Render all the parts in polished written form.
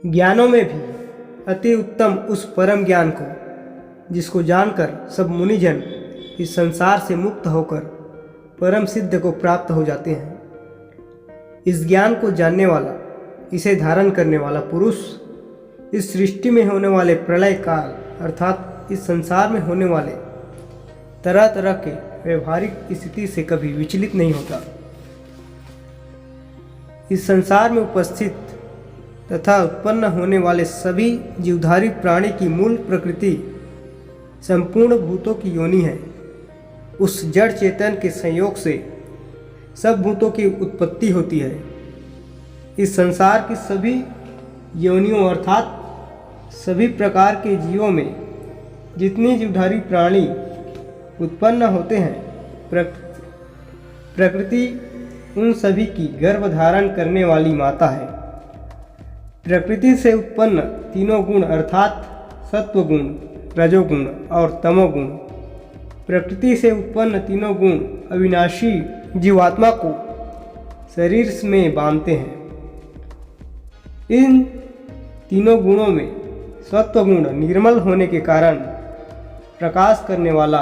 ज्ञानों में भी अति उत्तम उस परम ज्ञान को, जिसको जानकर सब मुनिजन इस संसार से मुक्त होकर परम सिद्ध को प्राप्त हो जाते हैं। इस ज्ञान को जानने वाला, इसे धारण करने वाला पुरुष इस सृष्टि में होने वाले प्रलय काल अर्थात इस संसार में होने वाले तरह तरह के व्यवहारिक स्थिति से कभी विचलित नहीं होता। इस संसार में उपस्थित तथा उत्पन्न होने वाले सभी जीवधारी प्राणी की मूल प्रकृति संपूर्ण भूतों की योनि है। उस जड़ चेतन के संयोग से सब भूतों की उत्पत्ति होती है। इस संसार की सभी योनियों अर्थात सभी प्रकार के जीवों में जितनी जीवधारी प्राणी उत्पन्न होते हैं, प्रकृति उन सभी की गर्भ धारण करने वाली माता है। प्रकृति से उत्पन्न तीनों गुण अर्थात सत्वगुण, रजोगुण और तमोगुण, प्रकृति से उत्पन्न तीनों गुण अविनाशी जीवात्मा को शरीर में बांधते हैं। इन तीनों गुणों में सत्वगुण निर्मल होने के कारण प्रकाश करने वाला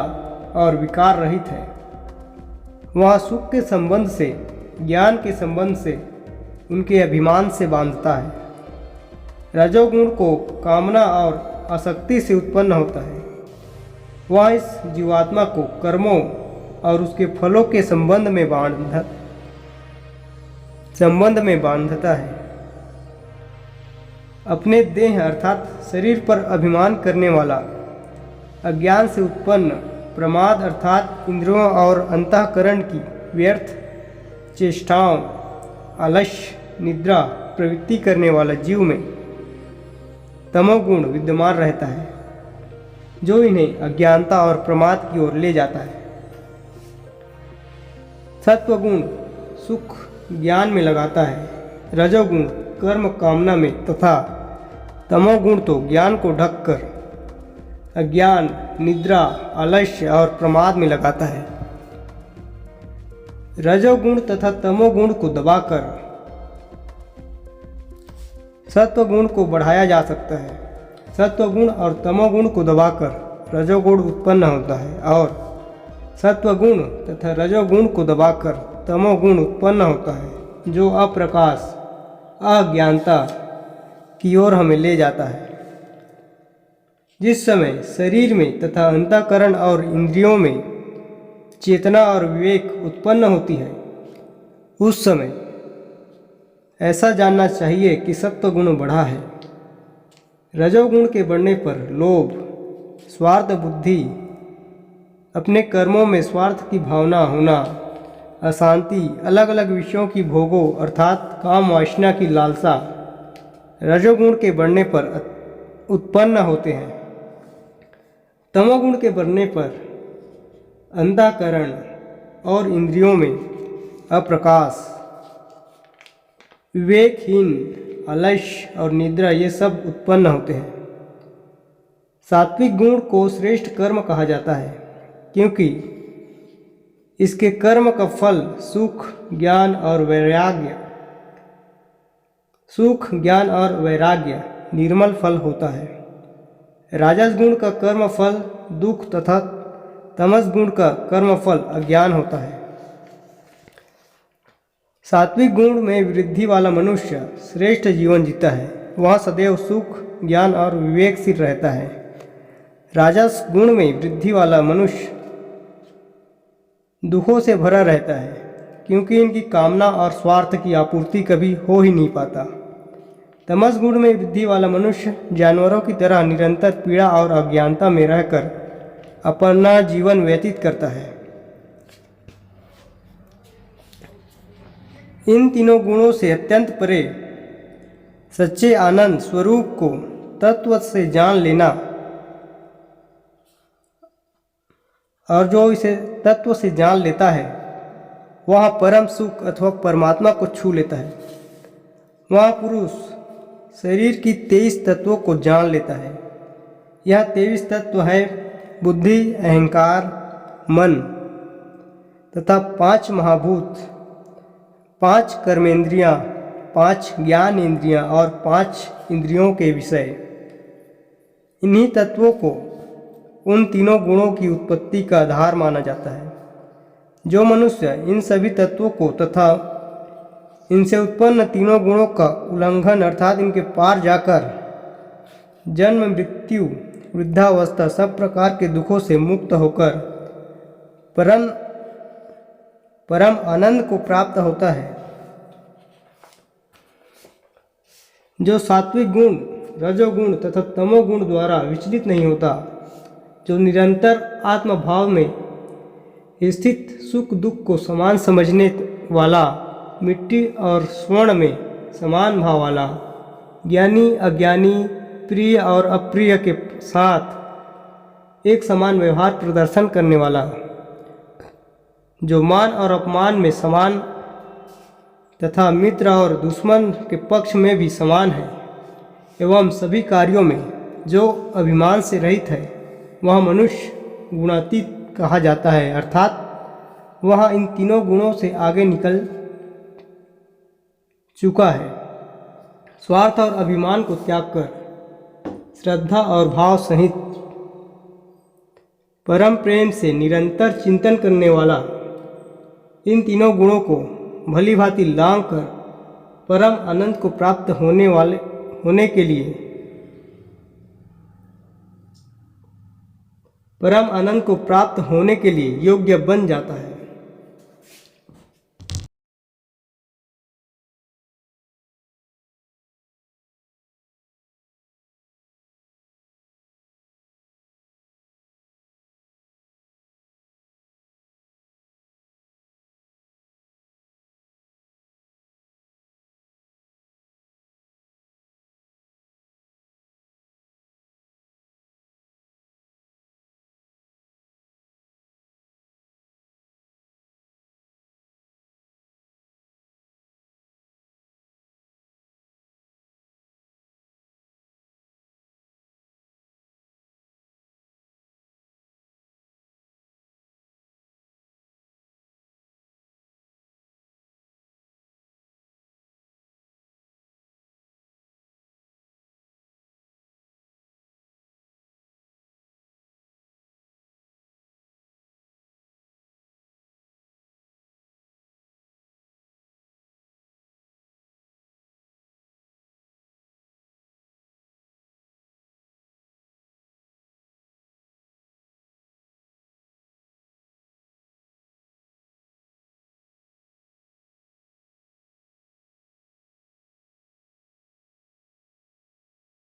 और विकार रहित है। वह सुख के संबंध से, ज्ञान के संबंध से, उनके अभिमान से बांधता है। रजोगुण को कामना और आसक्ति से उत्पन्न होता है। वह इस जीवात्मा को कर्मों और उसके फलों के संबंध में बांधता है। अपने देह अर्थात शरीर पर अभिमान करने वाला अज्ञान से उत्पन्न प्रमाद अर्थात इंद्रियों और अंतःकरण की व्यर्थ चेष्टाओं, आलस्य, निद्रा प्रवृत्ति करने वाला जीव में तमोगुण विद्यमान रहता है, जो इन्हें अज्ञानता और प्रमाद की ओर ले जाता है। सत्वगुण सुख ज्ञान में लगाता है, रजोगुण कर्म कामना में तथा तमोगुण तो ज्ञान को ढककर अज्ञान, निद्रा, आलस्य और प्रमाद में लगाता है। रजोगुण तथा तमोगुण को दबाकर सत्वगुण को बढ़ाया जा सकता है। सत्वगुण और तमोगुण को दबाकर रजोगुण उत्पन्न होता है और सत्वगुण तथा रजोगुण को दबाकर तमोगुण उत्पन्न होता है, जो अप्रकाश, अज्ञानता की ओर हमें ले जाता है। जिस समय शरीर में तथा अंतःकरण और इंद्रियों में चेतना और विवेक उत्पन्न होती है, उस समय ऐसा जानना चाहिए कि सत्वगुण बढ़ा है। रजोगुण के बढ़ने पर लोभ, स्वार्थ बुद्धि, अपने कर्मों में स्वार्थ की भावना होना, अशांति, अलग अलग विषयों की भोगों अर्थात काम वासना की लालसा रजोगुण के बढ़ने पर उत्पन्न होते हैं। तमोगुण के बढ़ने पर अंतःकरण और इंद्रियों में अप्रकाश, विवेकहीन, आलस्य और निद्रा ये सब उत्पन्न होते हैं। सात्विक गुण को श्रेष्ठ कर्म कहा जाता है, क्योंकि इसके कर्म का फल सुख, ज्ञान और वैराग्य निर्मल फल होता है। राजस गुण का कर्म फल दुख तथा तमस गुण का कर्म फल अज्ञान होता है। सात्विक गुण में वृद्धि वाला मनुष्य श्रेष्ठ जीवन जीता है। वह सदैव सुख, ज्ञान और विवेकशील रहता है। राजस गुण में वृद्धि वाला मनुष्य दुखों से भरा रहता है, क्योंकि इनकी कामना और स्वार्थ की आपूर्ति कभी हो ही नहीं पाता। तमस गुण में वृद्धि वाला मनुष्य जानवरों की तरह निरंतर पीड़ा और अज्ञानता में रहकर अपना जीवन व्यतीत करता है। इन तीनों गुणों से अत्यंत परे सच्चे आनंद स्वरूप को तत्व से जान लेना और जो इसे तत्व से जान लेता है वह परम सुख अथवा परमात्मा को छू लेता है। वह पुरुष शरीर की 23 तत्वों को जान लेता है। यह 23 तत्व है बुद्धि, अहंकार, मन तथा 5 महाभूत, 5 कर्मेंद्रियां, 5 ज्ञान इंद्रियां और 5 इंद्रियों के विषय। इन्हीं तत्वों को उन तीनों गुणों की उत्पत्ति का आधार माना जाता है। जो मनुष्य इन सभी तत्वों को तथा इनसे उत्पन्न तीनों गुणों का उल्लंघन अर्थात इनके पार जाकर जन्म मृत्यु वृद्धावस्था सब प्रकार के दुखों से मुक्त होकर परम आनंद को प्राप्त होता है। जो सात्विक गुण रजोगुण तथा तमोगुण द्वारा विचलित नहीं होता, जो निरंतर आत्मभाव में स्थित सुख दुख को समान समझने वाला, मिट्टी और स्वर्ण में समान भाव वाला, ज्ञानी अज्ञानी प्रिय और अप्रिय के साथ एक समान व्यवहार प्रदर्शन करने वाला, जो मान और अपमान में समान तथा मित्र और दुश्मन के पक्ष में भी समान है, एवं सभी कार्यों में जो अभिमान से रहित है, वह मनुष्य गुणातीत कहा जाता है। अर्थात वह इन तीनों गुणों से आगे निकल चुका है। स्वार्थ और अभिमान को त्याग कर श्रद्धा और भाव सहित परम प्रेम से निरंतर चिंतन करने वाला इन तीनों गुणों को भली भांति लांघ कर परम आनंद को प्राप्त होने के लिए परम आनंद को प्राप्त होने के लिए योग्य बन जाता है।